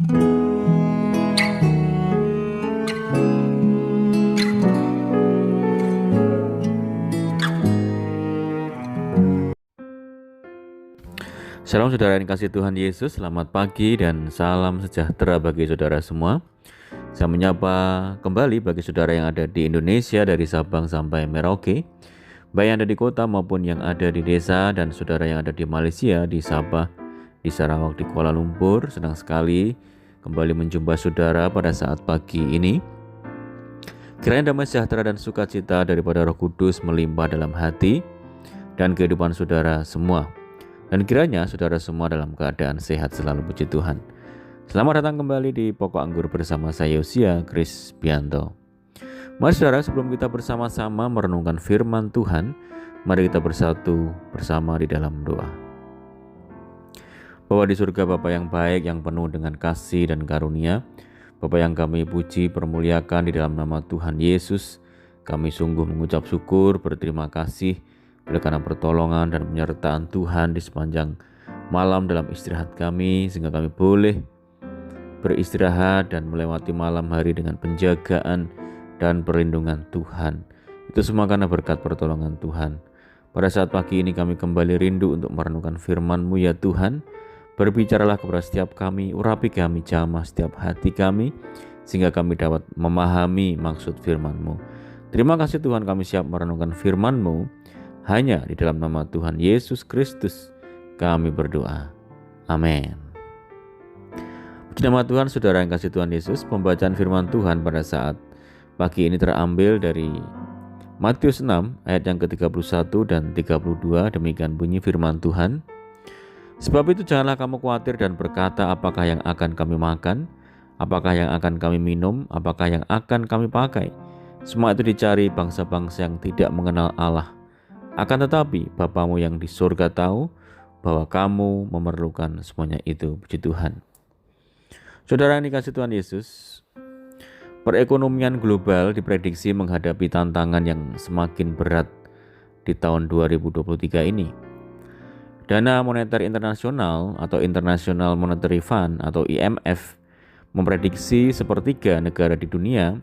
Shalom saudara yang kasih Tuhan Yesus, selamat pagi dan salam sejahtera bagi saudara semua. Saya menyapa kembali bagi saudara yang ada di Indonesia dari Sabang sampai Merauke, baik yang ada di kota maupun yang ada di desa, dan saudara yang ada di Malaysia, di Sabah, di Sarawak, di Kuala Lumpur. Senang sekali kembali menjumpa saudara pada saat pagi ini. Kiranya damai sejahtera dan sukacita daripada Roh Kudus melimpah dalam hati dan kehidupan saudara semua. Dan kiranya saudara semua dalam keadaan sehat selalu, puji Tuhan. Selamat datang kembali di Pokok Anggur bersama saya Yosia Krisbianto. Mari saudara, sebelum kita bersama-sama merenungkan firman Tuhan, mari kita bersatu bersama di dalam doa. Bapa di surga, Bapa yang baik, yang penuh dengan kasih dan karunia, Bapa yang kami puji permuliakan di dalam nama Tuhan Yesus, kami sungguh mengucap syukur, berterima kasih oleh karena pertolongan dan penyertaan Tuhan di sepanjang malam dalam istirahat kami, sehingga kami boleh beristirahat dan melewati malam hari dengan penjagaan dan perlindungan Tuhan. Itu semua karena berkat pertolongan Tuhan. Pada saat pagi ini kami kembali rindu untuk merenungkan firman-Mu ya Tuhan. Berbicaralah kepada setiap kami, urapi kami, jamah setiap hati kami, sehingga kami dapat memahami maksud firman-Mu. Terima kasih Tuhan, kami siap merenungkan firman-Mu. Hanya di dalam nama Tuhan Yesus Kristus kami berdoa. Amin. Puji nama Tuhan, saudara yang kasih Tuhan Yesus. Pembacaan firman Tuhan pada saat pagi ini terambil dari Matius 6 ayat yang ke-31 dan 32. Demikian bunyi firman Tuhan. Sebab itu janganlah kamu khawatir dan berkata, apakah yang akan kami makan, apakah yang akan kami minum, apakah yang akan kami pakai. Semua itu dicari bangsa-bangsa yang tidak mengenal Allah. Akan tetapi Bapamu yang di surga tahu bahwa kamu memerlukan semuanya itu. Puji Tuhan. Saudara yang dikasih Tuhan Yesus, perekonomian global diprediksi menghadapi tantangan yang semakin berat di tahun 2023 ini. Dana Moneter Internasional atau International Monetary Fund atau IMF memprediksi sepertiga negara di dunia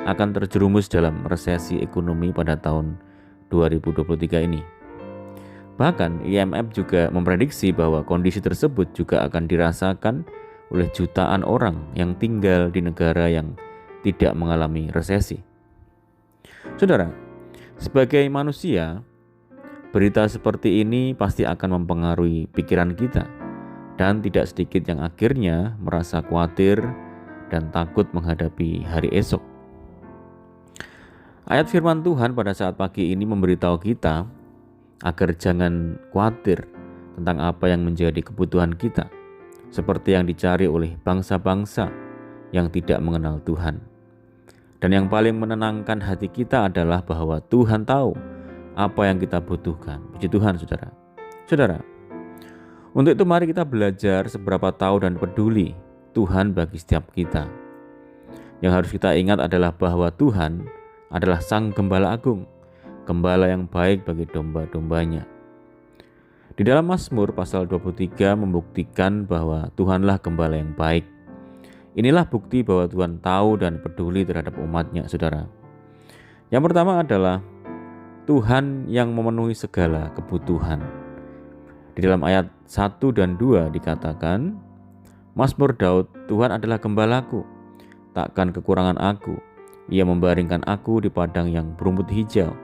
akan terjerumus dalam resesi ekonomi pada tahun 2023 ini. Bahkan IMF juga memprediksi bahwa kondisi tersebut juga akan dirasakan oleh jutaan orang yang tinggal di negara yang tidak mengalami resesi. Saudara, sebagai manusia, berita seperti ini pasti akan mempengaruhi pikiran kita, dan tidak sedikit yang akhirnya merasa khawatir dan takut menghadapi hari esok. Ayat firman Tuhan pada saat pagi ini memberitahu kita agar jangan khawatir tentang apa yang menjadi kebutuhan kita, seperti yang dicari oleh bangsa-bangsa yang tidak mengenal Tuhan. Dan yang paling menenangkan hati kita adalah bahwa Tuhan tahu apa yang kita butuhkan. Puji Tuhan, saudara. Saudara, untuk itu mari kita belajar seberapa tahu dan peduli Tuhan bagi setiap kita. Yang harus kita ingat adalah bahwa Tuhan adalah Sang Gembala Agung, Gembala yang baik bagi domba-dombanya. Di dalam Mazmur pasal 23 membuktikan bahwa Tuhanlah Gembala yang baik. Inilah bukti bahwa Tuhan tahu dan peduli terhadap umatnya, saudara. Yang pertama adalah Tuhan yang memenuhi segala kebutuhan. Di dalam ayat 1 dan 2 dikatakan, Mazmur Daud, Tuhan adalah gembalaku, takkan kekurangan aku. Ia membaringkan aku di padang yang berumput hijau.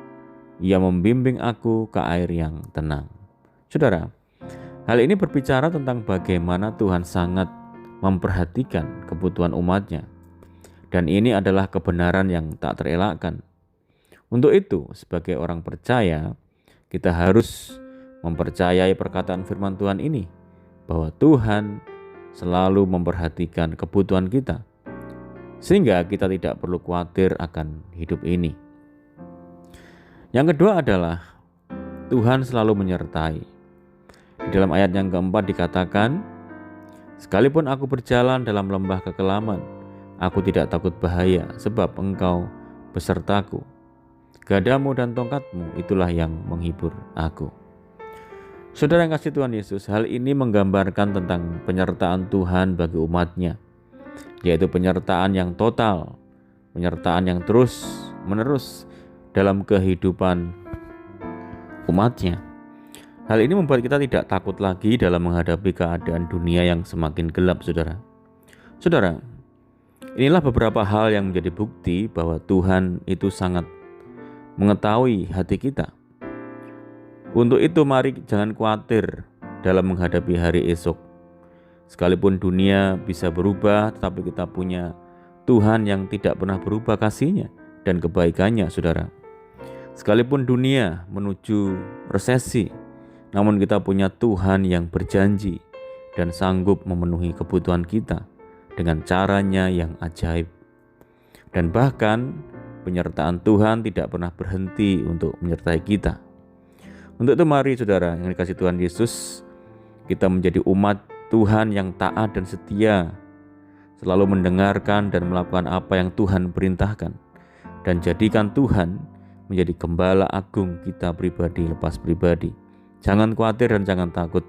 Ia membimbing aku ke air yang tenang. Saudara, hal ini berbicara tentang bagaimana Tuhan sangat memperhatikan kebutuhan umatnya. Dan ini adalah kebenaran yang tak terelakkan. Untuk itu, sebagai orang percaya, kita harus mempercayai perkataan firman Tuhan ini, bahwa Tuhan selalu memperhatikan kebutuhan kita, sehingga kita tidak perlu khawatir akan hidup ini. Yang kedua adalah Tuhan selalu menyertai. Di dalam ayat yang keempat dikatakan, sekalipun aku berjalan dalam lembah kekelaman, aku tidak takut bahaya, sebab Engkau besertaku. Gadamu dan tongkatmu itulah yang menghibur aku. Saudara yang kasih Tuhan Yesus, hal ini menggambarkan tentang penyertaan Tuhan bagi umatnya. yaitu penyertaan yang total, penyertaan yang terus-menerus dalam kehidupan umatnya. Hal ini membuat kita tidak takut lagi dalam menghadapi keadaan dunia yang semakin gelap, saudara. Saudara, inilah beberapa hal yang menjadi bukti bahwa Tuhan itu sangat mengetahui hati kita. Untuk itu mari jangan khawatir dalam menghadapi hari esok. Sekalipun dunia bisa berubah, tetapi kita punya Tuhan yang tidak pernah berubah kasih-Nya dan kebaikannya, saudara. Sekalipun dunia menuju resesi, namun kita punya Tuhan yang berjanji dan sanggup memenuhi kebutuhan kita dengan caranya yang ajaib. Dan bahkan penyertaan Tuhan tidak pernah berhenti untuk menyertai kita. Untuk itu mari saudara yang dikasihi Tuhan Yesus, kita menjadi umat Tuhan yang taat dan setia, selalu mendengarkan dan melakukan apa yang Tuhan perintahkan, dan jadikan Tuhan menjadi gembala agung kita pribadi lepas pribadi. Jangan khawatir dan jangan takut,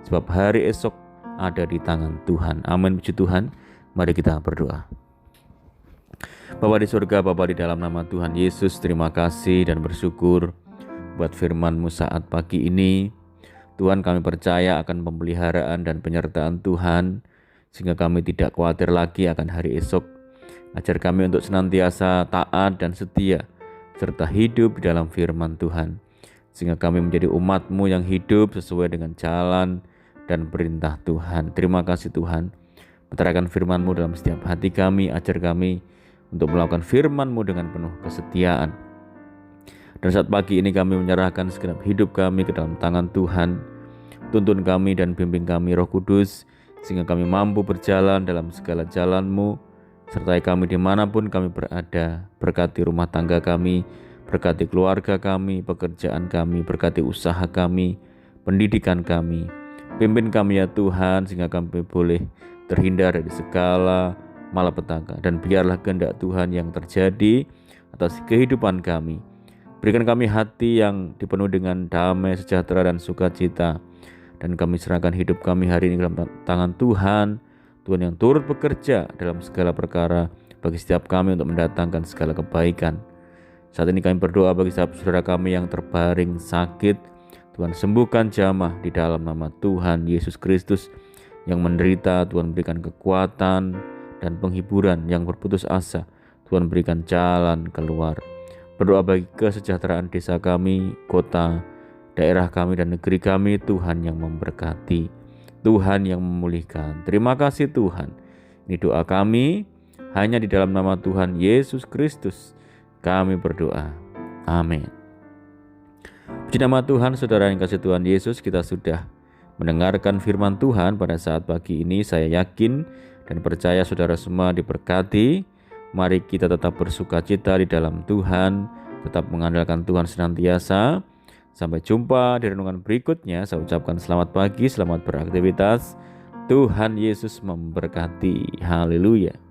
sebab hari esok ada di tangan Tuhan. Amin, puji Tuhan. Mari kita berdoa. Bapa di surga, Bapa di dalam nama Tuhan Yesus, terima kasih dan bersyukur buat firman-Mu saat pagi ini. Tuhan, kami percaya akan pemeliharaan dan penyertaan Tuhan, sehingga kami tidak khawatir lagi akan hari esok. Ajar kami untuk senantiasa taat dan setia, serta hidup di dalam firman Tuhan, sehingga kami menjadi umat-Mu yang hidup sesuai dengan jalan dan perintah Tuhan. Terima kasih Tuhan, meteraikan firman-Mu dalam setiap hati kami. Ajar kami untuk melakukan firman-Mu dengan penuh kesetiaan. Dan saat pagi ini kami menyerahkan segenap hidup kami ke dalam tangan Tuhan. Tuntun kami dan bimbing kami Roh Kudus, sehingga kami mampu berjalan dalam segala jalan-Mu. Sertai kami dimanapun kami berada. Berkati rumah tangga kami, berkati keluarga kami, pekerjaan kami, berkati usaha kami, pendidikan kami. Pimpin kami ya Tuhan, sehingga kami boleh terhindar dari segala malapetaka. Dan biarlah kehendak Tuhan yang terjadi atas kehidupan kami. Berikan kami hati yang dipenuhi dengan damai, sejahtera, dan sukacita. Dan kami serahkan hidup kami hari ini dalam tangan Tuhan. Tuhan yang turut bekerja dalam segala perkara bagi setiap kami untuk mendatangkan segala kebaikan. Saat ini kami berdoa bagi saudara kami yang terbaring sakit. Tuhan sembuhkan jamah di dalam nama Tuhan Yesus Kristus. Yang menderita, Tuhan berikan kekuatan dan penghiburan. Yang berputus asa, Tuhan berikan jalan keluar. Berdoa bagi kesejahteraan desa kami, kota, daerah kami, dan negeri kami. Tuhan yang memberkati, Tuhan yang memulihkan. Terima kasih Tuhan. Ini doa kami hanya di dalam nama Tuhan Yesus Kristus kami berdoa. Amin. Puji nama Tuhan. Saudara yang kasih Tuhan Yesus, kita sudah mendengarkan firman Tuhan pada saat pagi ini. Saya yakin dan percaya saudara semua diberkati. Mari kita tetap bersukacita di dalam Tuhan, tetap mengandalkan Tuhan senantiasa. Sampai jumpa di renungan berikutnya. Saya ucapkan selamat pagi, selamat beraktivitas. Tuhan Yesus memberkati. Haleluya.